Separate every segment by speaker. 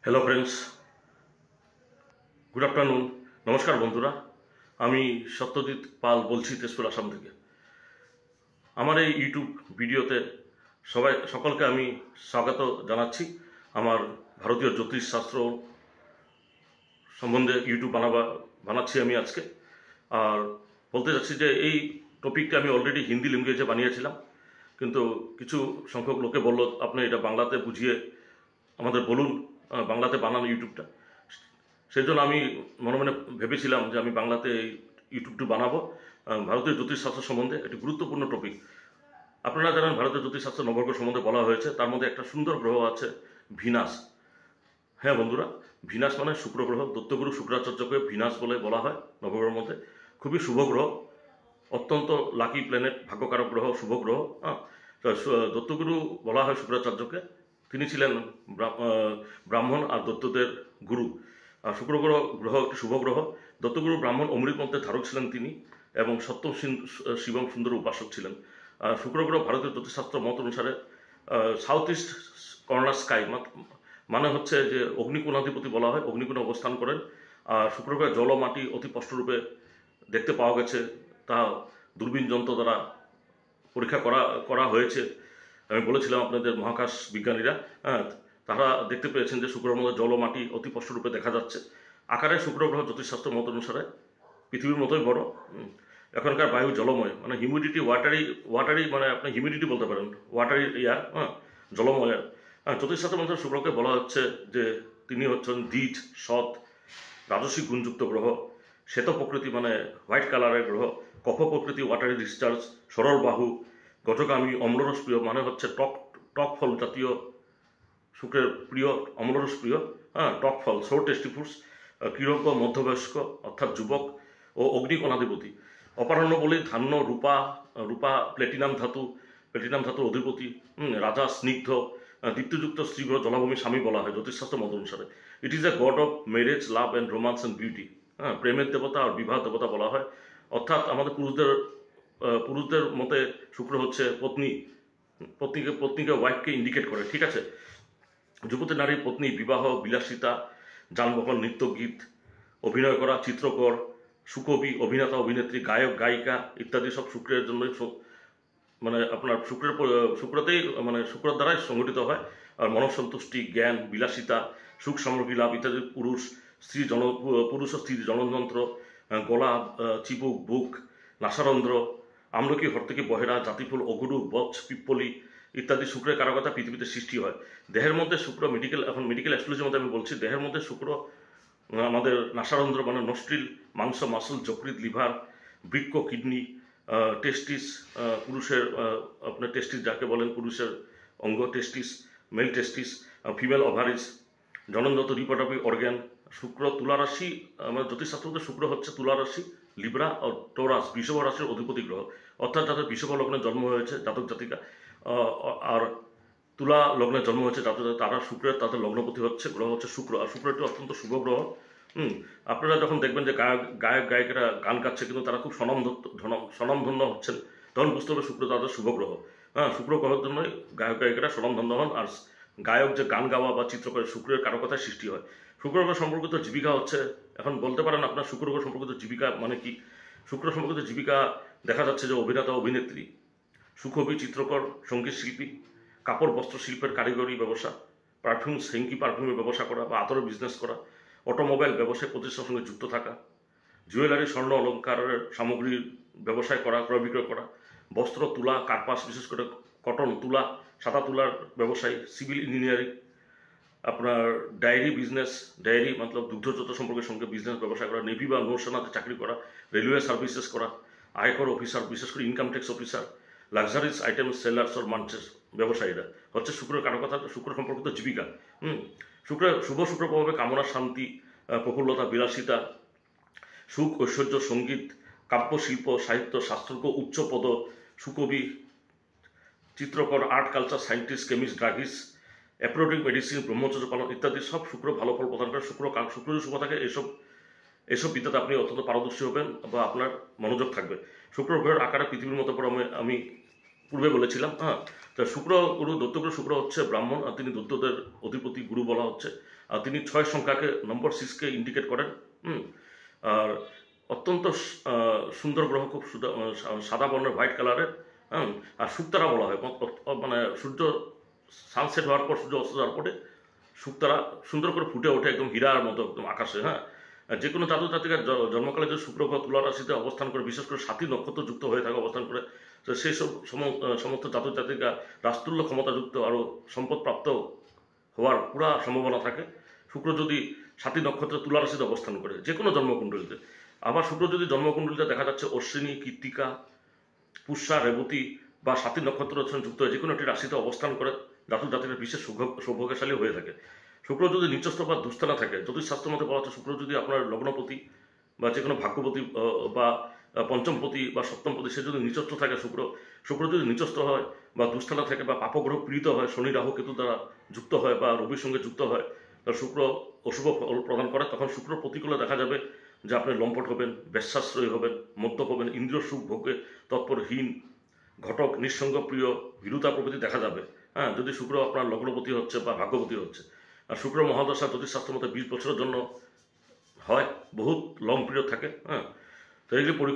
Speaker 1: Hello friends, good afternoon. নমস্কার বন্ধুরা, আমি সত্যজিৎ পাল বলছি তেজপুর আসাম থেকে। আমার এই ইউটিউব ভিডিওতে সকলকে আমি স্বাগত জানাচ্ছি। আমার ভারতীয় জ্যোতিষশাস্ত্র সম্বন্ধে ইউটিউব বানাচ্ছি আমি আজকে। আর বলতে চাচ্ছি যে এই টপিকটা আমি অলরেডি হিন্দি ল্যাঙ্গুয়েজে বানিয়েছিলাম, কিন্তু কিছু সংখ্যক লোকে বলল আপনি এটা বাংলাতে বুঝিয়ে আমাদের বলুন, বাংলাতে বানান ইউটিউবটা। সেই জন্য আমি মনে মনে ভেবেছিলাম যে আমি বাংলাতে এই ইউটিউবটি বানাবো। ভারতীয় জ্যোতিষশাস্ত্র সম্বন্ধে একটি গুরুত্বপূর্ণ টপিক। আপনারা জানেন ভারতীয় জ্যোতিষশাস্ত্র নবগ্রহ সম্বন্ধে বলা হয়েছে, তার মধ্যে একটা সুন্দর গ্রহ আছে ভিনাস। হ্যাঁ বন্ধুরা, ভিনাস মানে শুক্র গ্রহ। দত্তগুরু শুক্রাচার্যকে ভিনাস বলে বলা হয় নবগ্রহের মধ্যে। খুবই শুভ গ্রহ, অত্যন্ত লাকি প্ল্যানেট, ভাগ্যকারক গ্রহ, শুভ গ্রহ। হ্যাঁ, দত্তগুরু বলা হয় শুক্রাচার্যকে। তিনি ছিলেন ব্রাহ্মণ আর দত্তদের গুরু। শুক্র গ্রহ একটি শুভ গ্রহ। দত্তগুরু ব্রাহ্মণ অমৃত মন্ত্রের ধারক ছিলেন তিনি, এবং সত্যম শিবম সুন্দর উপাসক ছিলেন। শুক্র গ্রহ ভারতীয় জ্যোতিষশাস্ত্র মত অনুসারে সাউথ ইস্ট কর্নার স্কাই মানে হচ্ছে যে অগ্নিকোণাধিপতি বলা হয়, অগ্নিকোণে অবস্থান করেন। শুক্র গ্রহের জল ও মাটি অতি স্পষ্টরূপে দেখতে পাওয়া গেছে, তা দূরবীন যন্ত্র দ্বারা পরীক্ষা করা করা হয়েছে। আমি বলেছিলাম আপনাদের মহাকাশ বিজ্ঞানীরা, হ্যাঁ, তারা দেখতে পেয়েছেন যে শুক্রের মধ্যে জল ও মাটি অতি স্পষ্টরূপে দেখা যাচ্ছে। আকারে শুক্র গ্রহ জ্যোতিষশাস্ত্র মত অনুসারে পৃথিবীর মতোই বড়। এখনকার বায়ু জলময়, মানে হিউমিডিটি ওয়াটারি মানে আপনি হিউমিডিটি বলতে পারেন, ওয়াটারি এয়ার, হ্যাঁ, জলময়। জ্যোতিষশাস্ত্র মধ্যে শুক্রকে বলা হচ্ছে যে তিনি হচ্ছেন দ্বিজ, সৎ, রাজসিক গুণযুক্ত গ্রহ, শ্বেত প্রকৃতি মানে হোয়াইট কালারের গ্রহ, কফ প্রকৃতি ওয়াটারি ডিসচার্জ, সরল বাহু, গজগামী, অম্লরস প্রিয় মানে হচ্ছে টক টক ফল জাতীয় শুক্রের প্রিয়, অম্লরস প্রিয়, হ্যাঁ, টক ফল, সোর টেস্টি ফুডস, কৃরজ্ঞ, মধ্যবয়স্ক অর্থাৎ যুবক ও অগ্নিকণাধিপতি। অপরাহ্ন বলি ধান্য, রূপা প্লেটিনাম ধাতুর অধিপতি, রাজা, স্নিগ্ধ, দীপ্তিযুক্ত স্ত্রীগ্রহ, জলাভূমি স্বামী বলা হয় জ্যোতিষশাস্ত্র মত অনুসারে। It is a god of marriage, love and romance and beauty. হ্যাঁ, প্রেমের দেবতা আর বিবাহ দেবতা বলা হয়। অর্থাৎ আমাদের পুরুষদের মতে শুক্র হচ্ছে পত্নীকে ওয়াইফকে ইন্ডিকেট করে, ঠিক আছে। যুবতী নারী পত্নী, বিবাহ, বিলাসিতা, যানবাহন, নৃত্য, গীত, অভিনয় করা, চিত্রকর, সুকবি, অভিনেতা, অভিনেত্রী, গায়ক, গায়িকা ইত্যাদি সব শুক্রের জন্যই, মানে আপনার শুক্রতেই, মানে শুক্র দ্বারাই সংগঠিত হয়। আর মনঃসন্তুষ্টি, জ্ঞান, বিলাসিতা, সুখ সমৃদ্ধি লাভ ইত্যাদি পুরুষ ও স্ত্রীর জননযন্ত্র, গলা, চিবুক, বুক, নাসারন্ধ্র, আমলকি, হর্তকি, বহেরা, জাতিফুল, অগুরু, বচ, পিপ্পলি ইত্যাদি শুক্রের কারকতা পৃথিবীতে সৃষ্টি হয়। দেহের মধ্যে শুক্র মেডিকেল অ্যাস্ট্রোলজির মধ্যে আমি বলছি, দেহের মধ্যে শুক্র আমাদের নাসারন্ধ্র মানে নস্ট্রিল, মাংস, মাসল, যকৃৎ, লিভার, বৃক্ক, কিডনি, টেস্টিস, পুরুষের আপনার টেস্টিস যাকে বলেন, পুরুষের অঙ্গ টেস্টিস, মেল টেস্টিস, ফিমেল ওভারিজ, জননজাত রিপ্রোডাক্টিভ অর্গ্যান। শুক্র তুলা রাশি, আমার জ্যোতিষশাস্ত্রতে শুক্র হচ্ছে তুলা রাশি, লিব্রা ও টোরাস বৃষভ রাশির অধিপতি গ্রহ। অর্থাৎ যাদের বৃষভ লগ্নে জন্ম হয়েছে জাতক জাতিকা, আর তুলা লগ্নে জন্ম হয়েছে তারা শুক্রের, তাদের লগ্নপতি হচ্ছে গ্রহ হচ্ছে শুক্র। আর শুক্র একটি অত্যন্ত শুভ গ্রহ। আপনারা যখন দেখবেন যে গায়কেরা গান গাচ্ছে কিন্তু তারা খুব স্বনামধন্য হচ্ছেন, তখন বুঝতে হবে শুক্র তাদের শুভ গ্রহ। হ্যাঁ, শুক্র গ্রহের জন্যই গায়কেরা স্বনামধন্য হন। আর গায়ক যে গান গাওয়া বা চিত্র করে শুক্রের কারকতায় সৃষ্টি হয়। শুক্র গ্রহ সম্পর্কিত জীবিকা হচ্ছে, এখন বলতে পারেন আপনার শুক্র গ্রহ সম্পর্কিত জীবিকা মানে কি। শুক্র সম্পর্কিত জীবিকা দেখা যাচ্ছে যে অভিনেতা, অভিনেত্রী, সুকবি, চিত্রকর, সঙ্গীত শিল্পী, কাপড় বস্ত্র শিল্পের কারিগরি ব্যবসা, হেঙ্কি পারফিউমের ব্যবসা করা বা আতরের বিজনেস করা, অটোমোবাইল ব্যবসায় প্রতিষ্ঠানের সঙ্গে যুক্ত থাকা, জুয়েলারি, স্বর্ণ অলঙ্কারের সামগ্রীর ব্যবসায় করা, ক্রয় বিক্রয় করা, বস্ত্র, তুলা, কার্পাস, বিশেষ করে কটন, তুলা, সাদা তুলার ব্যবসায়ী, সিভিল ইঞ্জিনিয়ারিং, আপনার ডায়েরি মতলব দুগ্ধজাত সম্পর্কের সঙ্গে বিজনেস ব্যবসা করা, নেভি বা নৌসেনাতে চাকরি করা, রেলওয়ে সার্ভিসেস করা, আয়কর অফিসার, বিশেষ করে income tax officer, luxuries item sellers or merchants ব্যবসায়ীরা হচ্ছে শুক্রের কারকতা, শুক্র সম্পর্কিত জীবিকা। শুভ শুক্র প্রভাবে কামনা, শান্তি, প্রফুল্লতা, বিলাসিতা, সুখ, ঐশ্বর্য, সঙ্গীত, কাব্য, শিল্প, সাহিত্য, শাস্ত্রজ্ঞ, উচ্চপদ, সুকবি, চিত্রকর, art, culture, scientist, chemist, druggist, aphrodisiac medicine, ব্রহ্মচর্য পালন ইত্যাদি সব শুক্র ভালো ফল প্রদান করে। শুক্র যদি শুভ থাকে এসব বিদ্যাতে আপনি অত্যন্ত পারদর্শী হবেন বা আপনার মনোযোগ থাকবে। শুক্র গ্রহের আকারে পৃথিবীর মতো বড় আমি পূর্বে বলেছিলাম। হ্যাঁ, তা শুক্র গুরু দত্তগুরু শুক্র হচ্ছে ব্রাহ্মণ, আর তিনি দত্তদের অধিপতি গুরু বলা হচ্ছে। আর তিনি 6 সংখ্যাকে নম্বর 6কে ইন্ডিকেট করেন। আর অত্যন্ত সুন্দর গ্রহ, খুব সাদা বর্ণের হোয়াইট কালারের। হ্যাঁ, আর শুকতারা বলা হয়, মানে সূর্য সানসেট হওয়ার পর, সূর্য অস্ত যাওয়ার পরে শুকতারা সুন্দর করে ফুটে ওঠে একদম হীরার মতো একদম আকাশে। হ্যাঁ, যে কোনো জাতক জাতিকার জন্মকালে যে শুক্র গ্রহ তুলা রাশিতে অবস্থান করে, বিশেষ করে সাথী নক্ষত্র যুক্ত হয়ে থাকে অবস্থান করে, তো সেই সব সমস্ত জাতক জাতিকা রাজতুল্য ক্ষমতাযুক্ত আরও সম্পদ প্রাপ্ত হওয়ার পুরা সম্ভাবনা থাকে শুক্র যদি সাথী নক্ষত্র তুলা রাশিতে অবস্থান করে, যে কোনো জন্মকুণ্ডলিতে। আবার শুক্র যদি জন্মকুণ্ডলিতে দেখা যাচ্ছে অশ্বিনী, কৃত্তিকা, পুষ্যা, রেবতী বা সাথী নক্ষত্রের সঙ্গে যুক্ত হয়ে যে কোনো একটি রাশিতে অবস্থান করে, জাতক জাতিকা বিশেষ সৌভাগ্যশালী হয়ে থাকে। শুক্র যদি নিচস্থ বা দুস্থানে থাকে, জ্যোতিষশাস্ত্র মতে বলা হচ্ছে শুক্র যদি আপনার লগ্নপতি বা যে কোনো ভাগ্যপতি বা পঞ্চমপতি বা সপ্তমপতি সে যদি নিচস্থ থাকে, শুক্র যদি নিচস্থ হয় বা দুস্থানে থাকে বা পাপগ্রহ পীড়িত হয়, শনি রাহু কেতু দ্বারা যুক্ত হয় বা রবির সঙ্গে যুক্ত হয়, তাহলে শুক্র অশুভ ফল প্রদান করে। তখন শুক্র প্রতিকূলে দেখা যাবে যে আপনি লম্পট হবেন, বেশ্যাশ্রয়ী হবেন, মদ্যপ হবেন, ইন্দ্রিয় সুখ ভোগে তৎপরহীন, ঘটক, নিঃসঙ্গ প্রিয়, ভীরুতা প্রভৃতি দেখা যাবে। হ্যাঁ, যদি শুক্র আপনার লগ্নপতি হচ্ছে বা ভাগ্যপতি হচ্ছে। আর শুক্র মহাদশা জ্যোতিষশাস্ত্র মতে 20 বছরের জন্য হয়, বহুত লং পিরিয়ড থাকে। হ্যাঁ, তো এইগুলি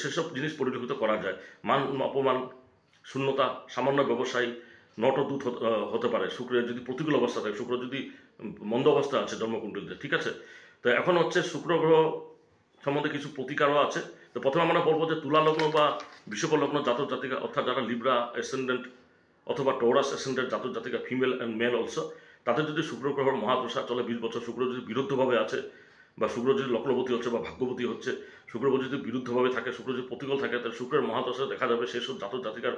Speaker 1: সেসব জিনিস পরিলক্ষিত করা যায়। মান অপমান, শূন্যতা, সামান্য ব্যবসায়ী, নটদূত হতে পারে শুক্রের যদি প্রতিকূল অবস্থা থাকে, শুক্র যদি মন্দ অবস্থা আছে জন্মকুণ্ডলিতে। ঠিক আছে, তো এখন হচ্ছে শুক্র গ্রহ সম্বন্ধে কিছু প্রতিকারও আছে। তো প্রথমে আমরা বলবো যে তুলা লগ্ন বা বৃষভ লগ্ন জাতক জাতিকা, অর্থাৎ যারা লিব্রা অ্যাসেন্ডেন্ট অথবা টৌরাস অ্যাসেন্ডেন্ট জাতক জাতিকা, ফিমেল অ্যান্ড মেল অলসো, তাদের যদি শুক্র গ্রহের মহাদশা চলে 20 বছর, শুক্র যদি বিরুদ্ধভাবে আছে বা শুক্র যদি লগ্নপতি হচ্ছে বা ভাগ্যপতি হচ্ছে, শুক্র যদি বিরুদ্ধভাবে থাকে, শুক্র যদি প্রতিকূল থাকে, তাহলে শুক্রের মহাদশা দেখা যাবে সেসব জাতক জাতিকার,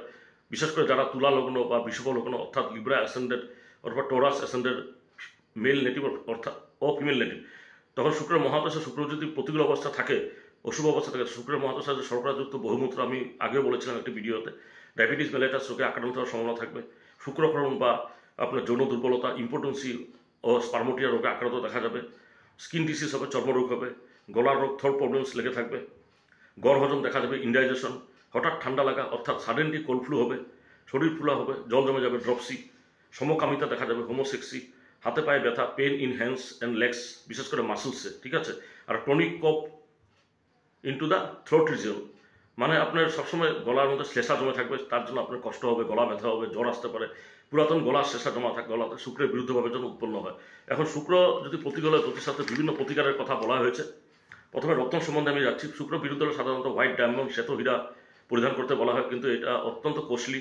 Speaker 1: বিশেষ করে যারা তুলা লগ্ন বা বৃষভ লগ্ন অর্থাৎ লিব্রা অ্যাসেন্ডেন্ট অথবা টৌরাস অ্যাসেন্ডেন্ট, মেল নেটিভ অর্থাৎ ও ফিমেল নেটিভ, তখন শুক্রের মহাদশা শুক্র যদি প্রতিকূল অবস্থা থাকে, অশুভ অবস্থা থাকে, শুক্রের মহাদশা যে শর্করাযুক্ত বহুমূত্র, আমি আগেও বলেছিলাম একটি ভিডিওতে, ডায়াবেটিস মেলাইটাস রোগে আক্রান্ত হওয়ার সম্ভাবনা থাকবে। শুক্রক্ষরণ বা আপনার যৌন দুর্বলতা, ইম্পোর্টেন্সি ও স্পার্মোটিয়া রোগে আক্রান্ত দেখা যাবে। স্কিন ডিসিজ হবে, চর্মরোগ হবে, গলার রোগ, থ্রোট প্রবলেমস লেগে থাকবে, গড় হজম দেখা যাবে, ইনডাইজেশন, হঠাৎ ঠান্ডা লাগা অর্থাৎ সাডেনলি কোল্ড ফ্লু হবে, শরীর ফুলা হবে, জল জমে যাবে, ড্রপসি, সমকামিতা দেখা যাবে, হোমোসেক্সি, হাতে পায়ে ব্যথা, pain in hands and legs, বিশেষ করে মাসেলসে। ঠিক আছে, আর chronic cough into the throat region, মানে আপনার সবসময় গলার মধ্যে শ্লেষা জমে থাকবে, তার জন্য আপনার কষ্ট হবে, গলা ব্যথা হবে, জ্বর আসতে পারে, পুরাতন গলার শ্লেষা জমা থাকে গলাতে, শুক্রের বিরুদ্ধভাবে যেন উৎপন্ন হয়। এখন শুক্র যদি প্রতিকূলে জ্যোতিষশাস্ত্রে বিভিন্ন প্রতিকারের কথা বলা হয়েছে। প্রথমে রত্ন সম্বন্ধে আমি যাচ্ছি। শুক্র বিরুদ্ধ হলে সাধারণত হোয়াইট ডায়মন্ড, শ্বেত হীরা পরিধান করতে বলা হয়, কিন্তু এটা অত্যন্ত কস্টলি,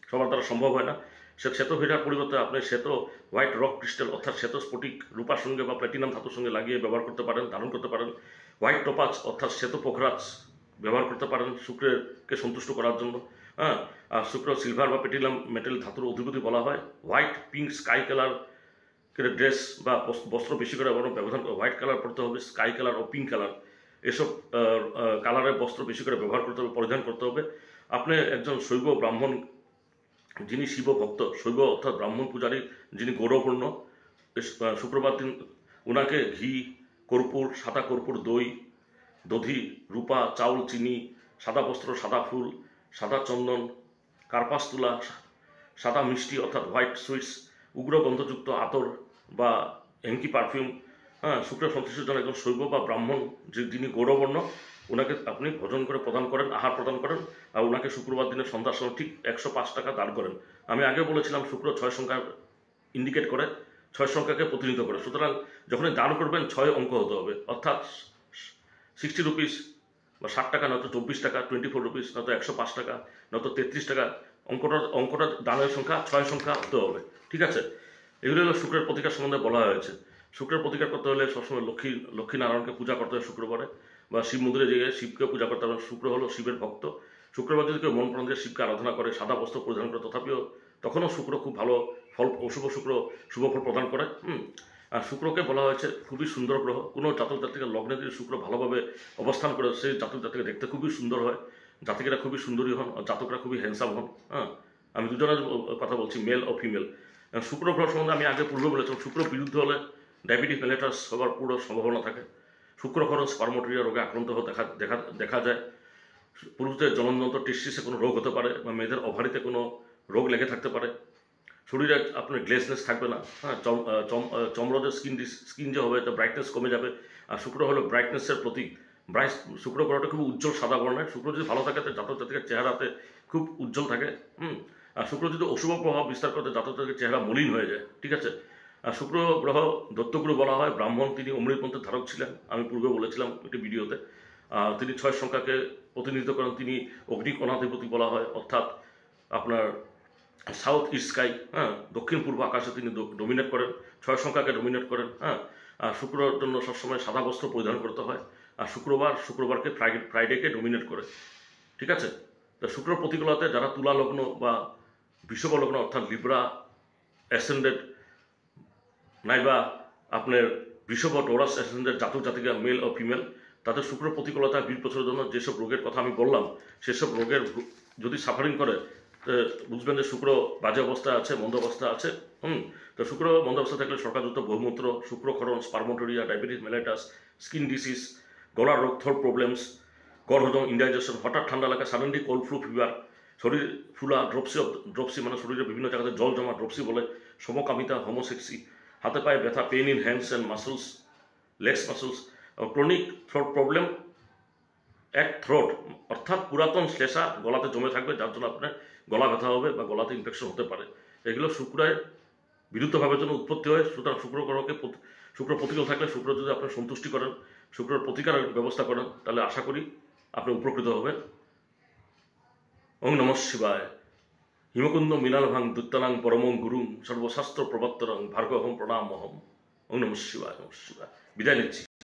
Speaker 1: সবার দ্বারা সম্ভব হয় না। শ্বেত হীরার পরিবর্তে আপনি শ্বেত হোয়াইট রক ক্রিস্টাল অর্থাৎ শ্বেত স্ফটিক রূপার সঙ্গে বা প্ল্যাটিনাম ধাতুর সঙ্গে লাগিয়ে ব্যবহার করতে পারেন, ধারণ করতে পারেন। হোয়াইট টোপাজ অর্থাৎ শ্বেত পোখরাজ ব্যবহার করতে পারেন শুক্রেরকে সন্তুষ্ট করার জন্য। হ্যাঁ, আর শুক্র সিলভার বা প্ল্যাটিনাম মেটাল ধাতুর অধিপতি বলা হয়। White, pink, sky colour dress বা বস্ত্র বেশি করে ব্যবহার, হোয়াইট কালার পরতে হবে, স্কাই কালার ও পিঙ্ক কালার এসব কালারের বস্ত্র বেশি করে ব্যবহার করতে হবে, পরিধান করতে হবে। আপনি একজন শৈব ব্রাহ্মণ, যিনি শিব ভক্ত, শৈব অর্থাৎ ব্রাহ্মণ পূজারী, যিনি গৌরবপূর্ণ, শুক্রবার দিন ওনাকে ঘি, কর্পূর, সাদা কর্পূর, দই, দধি, রূপা, চাউল, চিনি, সাদা বস্ত্র, সাদা ফুল, সাদা চন্দন, কার্পাস তুলা, সাদা মিষ্টি অর্থাৎ হোয়াইট সুইটস, উগ্র গন্ধযুক্ত আতর বা হ্যাঙ্কি পারফিউম, হ্যাঁ, শুক্রের সন্তুষ্টির জন্য একজন শৈব বা ব্রাহ্মণ যিনি গৌরবর্ণ, ওনাকে আপনি ভোজন করে প্রদান করেন, আহার প্রদান করেন, আর ওনাকে শুক্রবার দিনে সন্ধ্যার সময় ঠিক 105 টাকা দান করেন। আমি আগে বলেছিলাম শুক্র 6 সংখ্যা ইন্ডিকেট করে, 6 সংখ্যাকে প্রতিনিধিত্ব করে, সুতরাং যখনই দান করবেন 6 অঙ্ক হতে হবে, অর্থাৎ 60 রুপিস বা 60 টাকা, নয়তো 24 টাকা, 24 রুপিস, নয়তো 105 টাকা, নয়তো 33 টাকা, অঙ্কটা দানের সংখ্যা 6 সংখ্যা হতে হবে। ঠিক আছে, এগুলো হলো শুক্রের প্রতিকার সম্বন্ধে বলা হয়েছে। শুক্রের প্রতিকার করতে হলে সবসময় লক্ষ্মীনারায়ণকে পূজা করতে হয় শুক্রবারে, বা শিব মন্দিরে গিয়ে শিবকে পূজা করতে হবে। শুক্র হলো শিবের ভক্ত। শুক্রবার যদি কেউ মন প্রাণ দিয়ে শিবকে আরাধনা করে, সাদা বস্ত্র পরিধান করে, তখনও শুক্র খুব ভালো ফল, অশুভ শুক্র শুভ ফল প্রদান করে। আর শুক্রকে বলা হয়েছে খুবই সুন্দর গ্রহ। কোনো জাতক জাতিকার লগ্নে যদি শুক্র ভালোভাবে অবস্থান করে, সেই জাতক জাতিকা দেখতে খুবই সুন্দর হয়, জাতিকেরা খুবই সুন্দরী হন, আর জাতকরা খুবই হ্যান্ডসাম হন। হ্যাঁ, আমি দুজনের কথা বলছি, মেল ও ফিমেল। শুক্র গ্রহ সম্বন্ধে আমি আগে পূর্বে বলেছিলাম, শুক্র বিরুদ্ধ হলে ডায়াবেটিস মেলাইটাস হওয়ার পুরো সম্ভাবনা থাকে। শুক্রক্ষরণ, স্পার্মোটিয়া রোগে আক্রান্ত হওয়া দেখা যায়। পুরুষদের জননযন্ত্র টেস্টিসে কোনো রোগ হতে পারে, বা মেয়েদের ওভারিতে কোনো রোগ লেগে থাকতে পারে। শরীরে আপনার গ্লেসনেস থাকবে না, হ্যাঁ, চমড়াদের স্কিন যে হবে, ব্রাইটনেস কমে যাবে। আর শুক্র হলো ব্রাইটনেসের প্রতীক। শুক্র গ্রহটা খুব উজ্জ্বল সাদা বর্ণের। শুক্র যদি ভালো থাকে, জাতক জাতিকের চেহারাতে খুব উজ্জ্বল থাকে। আর শুক্র যদি অশুভ প্রভাব বিস্তার করতে, জাতক জাতিকের চেহারা মলিন হয়ে যায়। ঠিক আছে। আর শুক্র গ্রহ দত্তগুরু বলা হয়। ব্রাহ্মণ, তিনি অমৃতমন্ত্রের ধারক ছিলেন, আমি পূর্বে বলেছিলাম একটি ভিডিওতে। তিনি 6 সংখ্যাকে প্রতিনিধিত্ব করেন। তিনি অগ্নিকণাধিপতি বলা হয়, অর্থাৎ আপনার সাউথ ইস্ট স্কাই, হ্যাঁ, দক্ষিণ পূর্ব আকাশে তিনি ডমিনেট করেন, 6 সংখ্যাকে ডমিনেট করেন। হ্যাঁ, আর শুক্রের জন্য সবসময় সাদা বস্ত্র পরিধান করতে হয়। আর শুক্রবারকে ফ্রাইডেকে ডমিনেট করে। ঠিক আছে। তো শুক্র প্রতিকূলতায় যারা তুলা লগ্ন বা বৃষভ লগ্ন, অর্থাৎ লিব্রা অ্যাসেন্ডেড, নাইবা আপনার বৃষভ টরাস অ্যাসেন্ডেড জাতক জাতিকা, মেল ও ফিমেল, তাদের শুক্র প্রতিকূলতা 20 বছরের জন্য যেসব রোগের কথা আমি বললাম, সেসব রোগের যদি সাফারিং করে, বুঝবেন যে শুক্র বাজে অবস্থায় আছে, মন্দ অবস্থা আছে। তো শুক্র মন্দ অবস্থা থাকলে সরকারযুক্ত বহুমূত্র, শুক্রক্ষরণ, স্পার্মোটোরিয়া, ডায়াবেটিস মেলাইটাস, স্কিন ডিসিজ, গলার রোগ, থ্রোট প্রবলেমস, গড়হজম, ইনডাইজেশন, হঠাৎ ঠান্ডা লাগা, সাডেনলি কোল্ড ফ্লু, ফিভার, শরীর ফুলা, ড্রপসি মানে শরীরের বিভিন্ন জায়গাতে জল জমা, ড্রপসি বলে, সমকামিতা, হোমোসেক্সি, হাতে পায়ে ব্যথা, pain in hands and muscles, legs muscles, chronic throat problem, throat অর্থাৎ পুরাতন শ্লেষা গলাতে জমে থাকবে, যার জন্য আপনার গলা ব্যথা হবে বা গলাতে ইনফেকশন হতে পারে। এগুলো শুক্রের বিরুদ্ধভাবের জন্য উৎপত্তি হয়। সুতরাং শুক্র প্রতিকূল থাকলে, শুক্র যদি আপনার সন্তুষ্টি করেন, শুক্রের প্রতিকারের ব্যবস্থা করেন, তাহলে আশা করি আপনি উপকৃত হবেন। ওং নমঃ শিবায়। হিমকুন্দ মৃণালভাং দুত্তানাং পরমং গুরুং সর্বশাস্ত্র প্রবর্তনং ভার্গবহং প্রণামহম। ওং নমঃ শিবায়, নমঃ শিবায়। বিদায় নিচ্ছি।